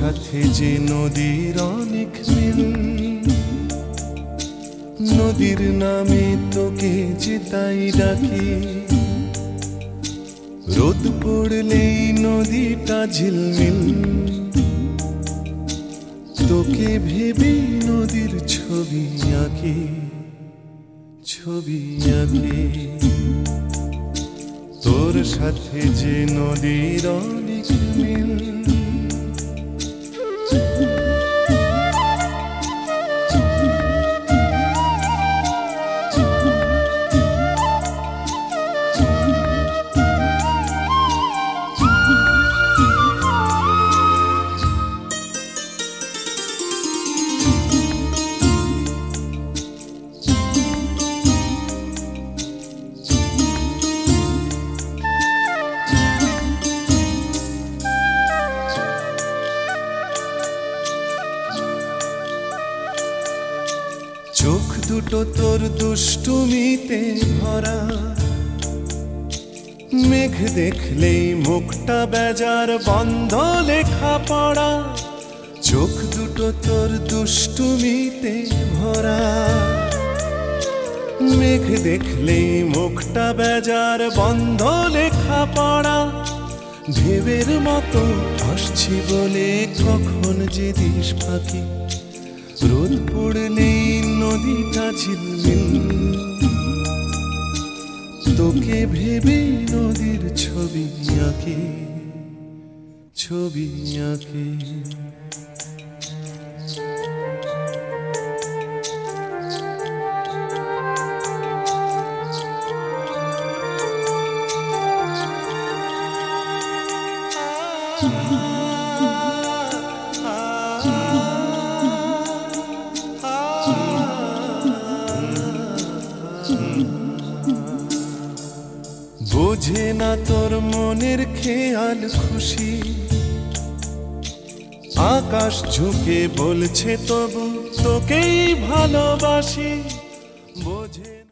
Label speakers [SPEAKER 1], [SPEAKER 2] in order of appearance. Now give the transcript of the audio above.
[SPEAKER 1] সাথে যে নদীর অনেক মিল, নদীর নামে তোকে যে তাই ডাকি। রোদ পড়লেই নদীটা ঝিলমিল, তোকে ভেবে নদীর ছবি আঁকি, ছবি আঁকি। তোর সাথে যে নদীর অনেক মিল। চোখ দুটো তোর দুষ্টুমিতে ভরা, মেঘ দেখলেই মুখটা বেজার বন্ধ লেখা পড়া। চোখ দুটো তোর দুষ্টুমিতে ভরা, মেঘ দেখলেই মুখটা বেজার বন্ধ লেখা পড়া। ঢেউয়ের মতো আসছি বলে কখন যে দিস ফাঁকি, রোদ পড়লেই নদীটা ঝিলমিল, তোকে ভেবে নদীর ছবি আঁকি, ছবি আঁকি। বোঝে না তোর মনের খেয়াল খুশি, আকাশ ঝুঁকে বলছে তবু তোকেই ভালোবাসি। বোঝে